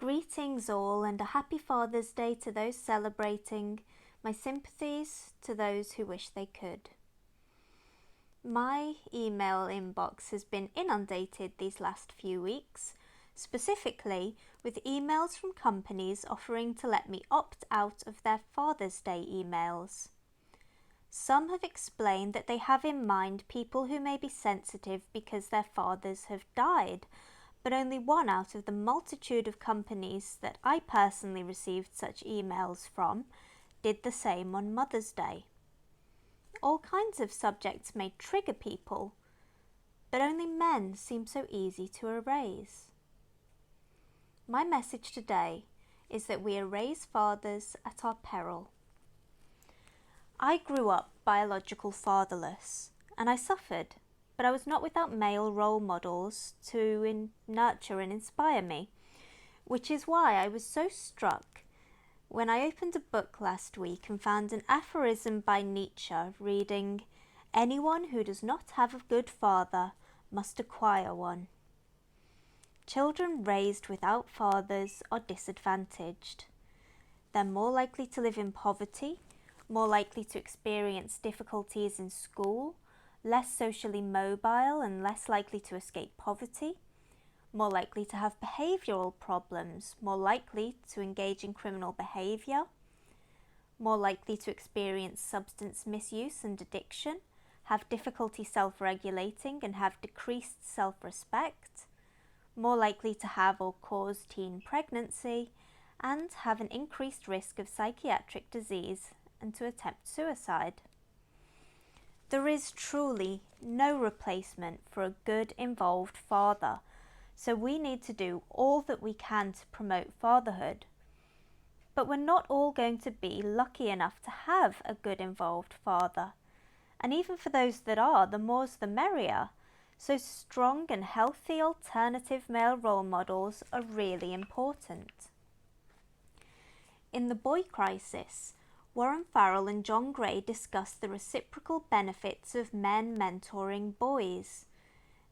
greetings all and a happy Father's Day to those celebrating, my sympathies to those who wish they could. My email inbox has been inundated these last few weeks, specifically with emails from companies offering to let me opt out of their Father's Day emails. Some have explained that they have in mind people who may be sensitive because their fathers have died, but only one out of the multitude of companies that I personally received such emails from did the same on Mother's Day. All kinds of subjects may trigger people, but only men seem so easy to erase. My message today is that we erase fathers at our peril. I grew up biological fatherless, and I suffered, but I was not without male role models to nurture and inspire me, which is why I was so struck when I opened a book last week and found an aphorism by Nietzsche reading, "Anyone who does not have a good father must acquire one." Children raised without fathers are disadvantaged. They're more likely to live in poverty, more likely to experience difficulties in school, less socially mobile and less likely to escape poverty, more likely to have behavioural problems, more likely to engage in criminal behaviour, more likely to experience substance misuse and addiction, have difficulty self-regulating and have decreased self-respect, more likely to have or cause teen pregnancy, and have an increased risk of psychiatric disease and to attempt suicide. There is truly no replacement for a good involved father, so we need to do all that we can to promote fatherhood. But we're not all going to be lucky enough to have a good involved father, and even for those that are, the more's the merrier, so strong and healthy alternative male role models are really important. In The Boy Crisis, Warren Farrell and John Gray discuss the reciprocal benefits of men mentoring boys.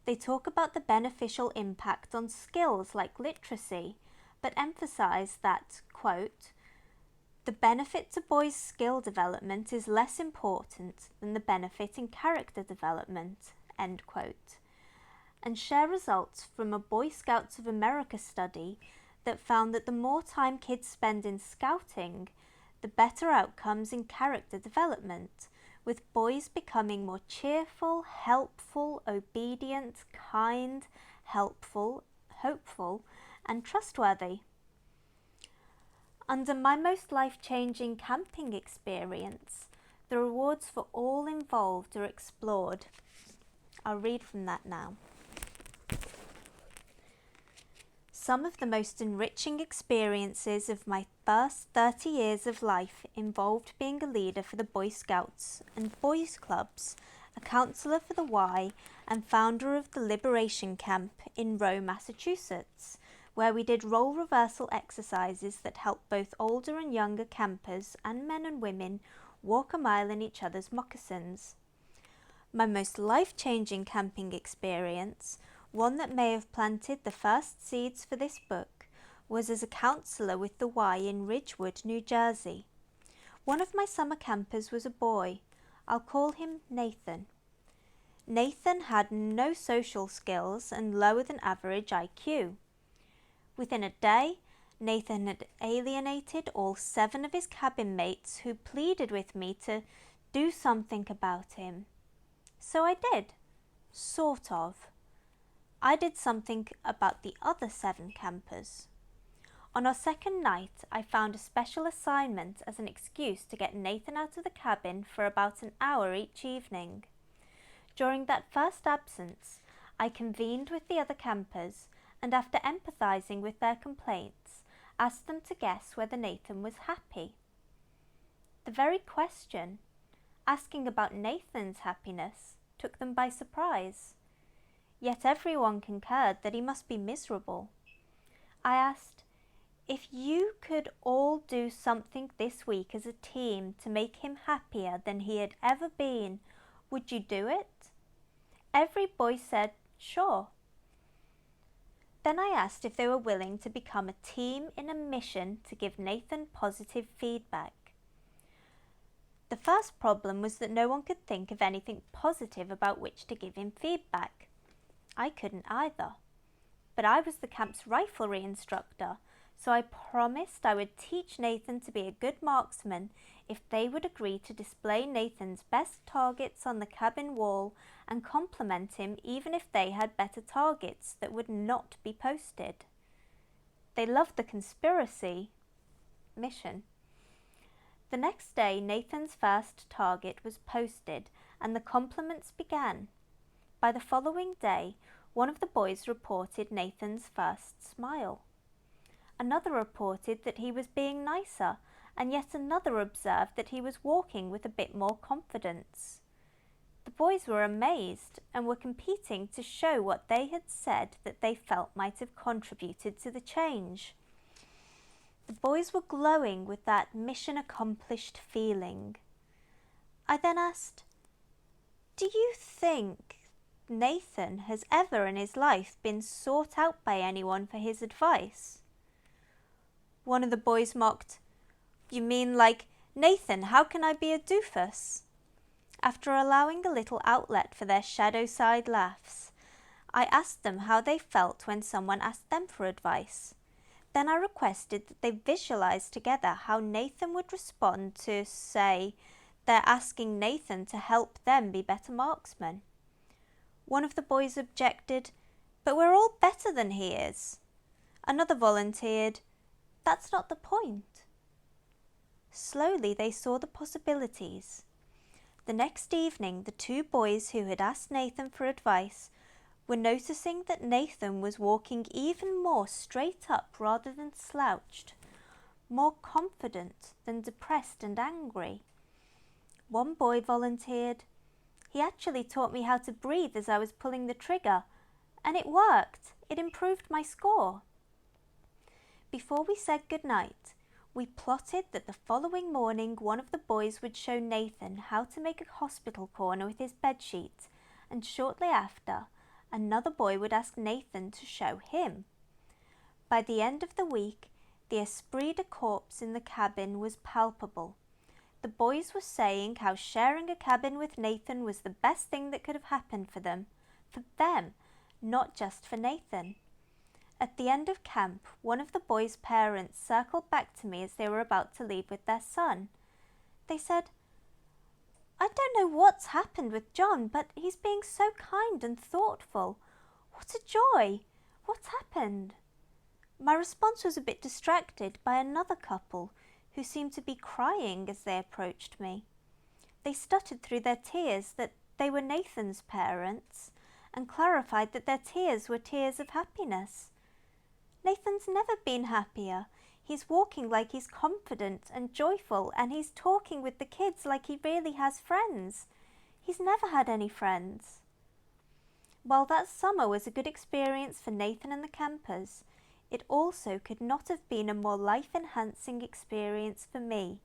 They talk about the beneficial impact on skills like literacy, but emphasize that, quote, "The benefit to boys' skill development is less important than the benefit in character development," end quote, and share results from a Boy Scouts of America study that found that the more time kids spend in scouting, the better outcomes in character development, with boys becoming more cheerful, helpful, obedient, kind, helpful, hopeful, and trustworthy. Under my most life-changing camping experience, the rewards for all involved are explored. I'll read from that now. Some of the most enriching experiences of my first 30 years of life involved being a leader for the Boy Scouts and Boys Clubs, a counsellor for the Y, and founder of the Liberation Camp in Row, Massachusetts, where we did role reversal exercises that helped both older and younger campers and men and women walk a mile in each other's moccasins. My most life-changing camping experience, one that may have planted the first seeds for this book, was as a counsellor with the Y in Ridgewood, New Jersey. One of my summer campers was a boy. I'll call him Nathan. Nathan had no social skills and lower than average IQ. Within a day, Nathan had alienated all 7 of his cabin mates who pleaded with me to do something about him. So I did. Sort of. I did something about the other 7 campers. On our second night, I found a special assignment as an excuse to get Nathan out of the cabin for about an hour each evening. During that first absence, I convened with the other campers and after empathizing with their complaints, asked them to guess whether Nathan was happy. The very question, asking about Nathan's happiness, took them by surprise. Yet everyone concurred that he must be miserable. I asked, "If you could all do something this week as a team to make him happier than he had ever been, would you do it?" Every boy said, "Sure." Then I asked if they were willing to become a team in a mission to give Nathan positive feedback. The first problem was that no one could think of anything positive about which to give him feedback. I couldn't either. But I was the camp's riflery instructor, so I promised I would teach Nathan to be a good marksman if they would agree to display Nathan's best targets on the cabin wall and compliment him even if they had better targets that would not be posted. They loved the conspiracy mission. The next day, Nathan's first target was posted and the compliments began. By the following day, one of the boys reported Nathan's first smile. Another reported that he was being nicer, and yet another observed that he was walking with a bit more confidence. The boys were amazed and were competing to show what they had said that they felt might have contributed to the change. The boys were glowing with that mission accomplished feeling. I then asked, "Do you think Nathan has ever in his life been sought out by anyone for his advice?" One of the boys mocked, "You mean like, Nathan, how can I be a doofus?" After allowing a little outlet for their shadow side laughs, I asked them how they felt when someone asked them for advice. Then I requested that they visualize together how Nathan would respond to, say, they're asking Nathan to help them be better marksmen. One of the boys objected, "But we're all better than he is." Another volunteered, "That's not the point." Slowly they saw the possibilities. The next evening, the two boys who had asked Nathan for advice were noticing that Nathan was walking even more straight up rather than slouched, more confident than depressed and angry. One boy volunteered, "He actually taught me how to breathe as I was pulling the trigger, and it worked. It improved my score." Before we said goodnight, we plotted that the following morning one of the boys would show Nathan how to make a hospital corner with his bedsheet, and shortly after, another boy would ask Nathan to show him. By the end of the week, the esprit de corps in the cabin was palpable. The boys were saying how sharing a cabin with Nathan was the best thing that could have happened for them, not just for Nathan. At the end of camp, one of the boys' parents circled back to me as they were about to leave with their son. They said, "I don't know what's happened with John, but he's being so kind and thoughtful. What a joy! What's happened?" My response was a bit distracted by another couple who seemed to be crying as they approached me. They stuttered through their tears that they were Nathan's parents and clarified that their tears were tears of happiness. Nathan's never been happier. He's walking like he's confident and joyful, and he's talking with the kids like he really has friends. He's never had any friends. While that summer was a good experience for Nathan and the campers, it also could not have been a more life-enhancing experience for me,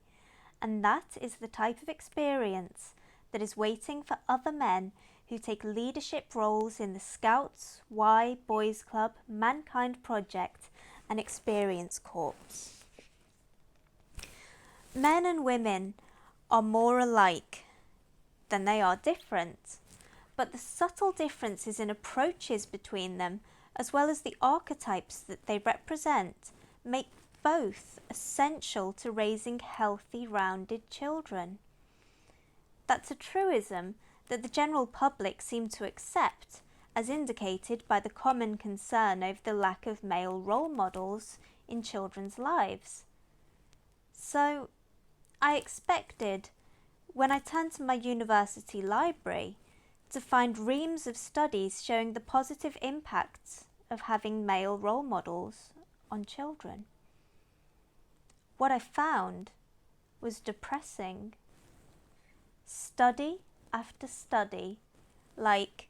and that is the type of experience that is waiting for other men who take leadership roles in the Scouts, Y, Boys Club, Mankind Project, and Experience Corps. Men and women are more alike than they are different, but the subtle differences in approaches between them, as well as the archetypes that they represent, make both essential to raising healthy, rounded children. That's a truism that the general public seem to accept, as indicated by the common concern over the lack of male role models in children's lives. So, I expected, when I turned to my university library, to find reams of studies showing the positive impacts of having male role models on children. What I found was depressing. Study after study, like,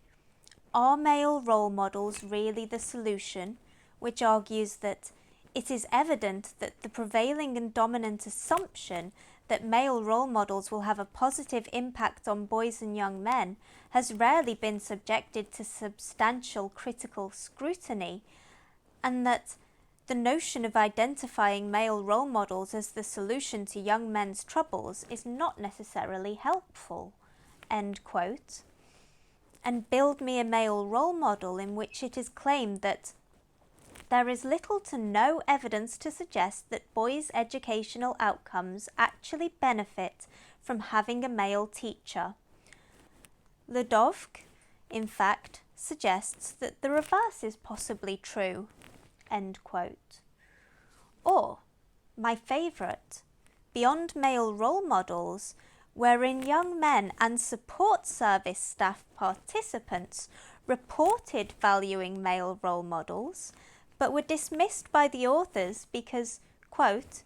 "Are male role models really the solution?" which argues that it is evident that the prevailing and dominant assumption that male role models will have a positive impact on boys and young men has rarely been subjected to substantial critical scrutiny, and that the notion of identifying male role models as the solution to young men's troubles is not necessarily helpful, end quote. And Build Me a Male Role Model, in which it is claimed that there is little to no evidence to suggest that boys' educational outcomes actually benefit from having a male teacher. Ludovc, in fact, suggests that the reverse is possibly true, end quote. Or, my favourite, Beyond Male Role Models, wherein young men and support service staff participants reported valuing male role models, but were dismissed by the authors because, quote,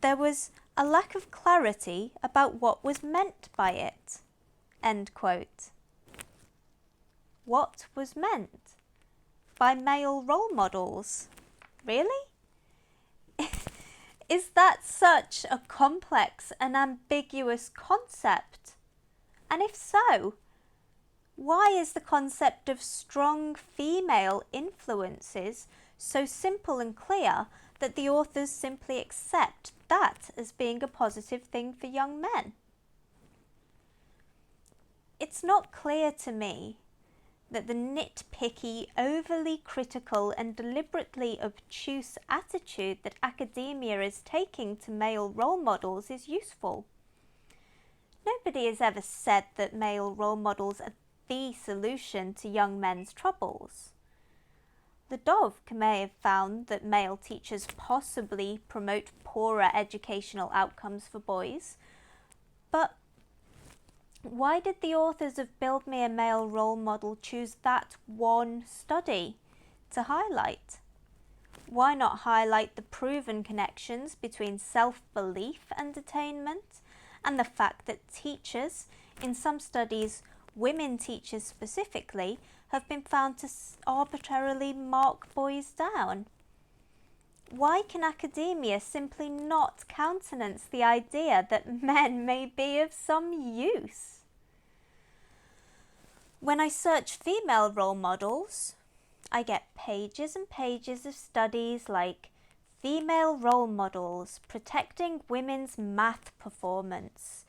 there was a lack of clarity about what was meant by it, end quote. What was meant by male role models? Really? Is that such a complex and ambiguous concept? And if so, why is the concept of strong female influences so simple and clear that the authors simply accept that as being a positive thing for young men? It's not clear to me that the nitpicky, overly critical and deliberately obtuse attitude that academia is taking to male role models is useful. Nobody has ever said that male role models are the solution to young men's troubles. Ludovc may have found that male teachers possibly promote poorer educational outcomes for boys, but why did the authors of Build Me a Male Role Model choose that one study to highlight? Why not highlight the proven connections between self-belief and attainment, and the fact that teachers, in some studies women teachers specifically, have been found to arbitrarily mark boys down? Why can academia simply not countenance the idea that men may be of some use? When I search female role models, I get pages and pages of studies like Female Role Models Protecting Women's Math Performance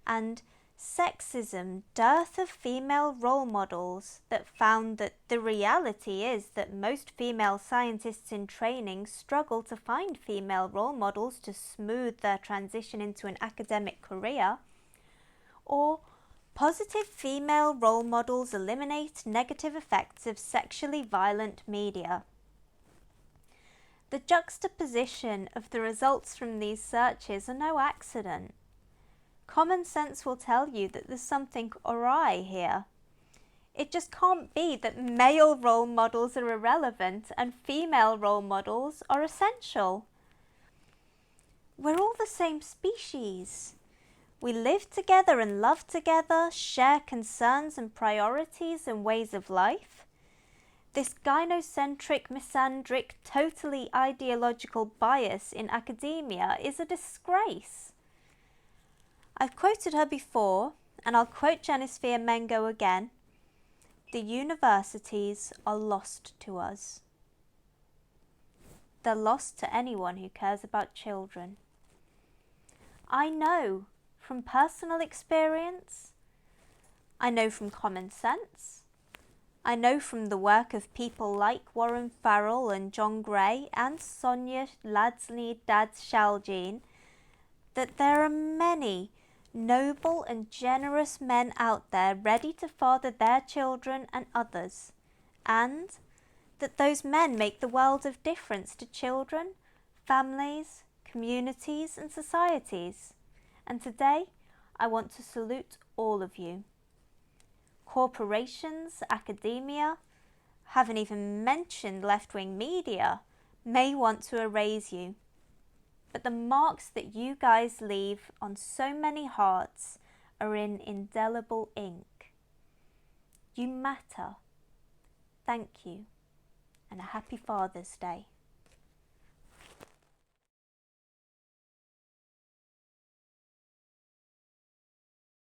and Sexism, Dearth of Female Role Models, that found that the reality is that most female scientists in training struggle to find female role models to smooth their transition into an academic career. Or Positive Female Role Models Eliminate Negative Effects of Sexually Violent Media. The juxtaposition of the results from these searches are no accident. Common sense will tell you that there's something awry here. It just can't be that male role models are irrelevant and female role models are essential. We're all the same species. We live together and love together, share concerns and priorities and ways of life. This gynocentric, misandric, totally ideological bias in academia is a disgrace. I've quoted her before, and I'll quote Janice Fiamengo again. The universities are lost to us. They're lost to anyone who cares about children. I know from personal experience, I know from common sense, I know from the work of people like Warren Farrell and John Gray and Sonia Ladsley-Dads-Shalgeen that there are many noble and generous men out there ready to father their children and others, and that those men make the world of difference to children, families, communities and societies. And today, I want to salute all of you. Corporations, academia, haven't even mentioned left-wing media, may want to erase you. But the marks that you guys leave on so many hearts are in indelible ink. You matter. Thank you, and a happy Father's Day.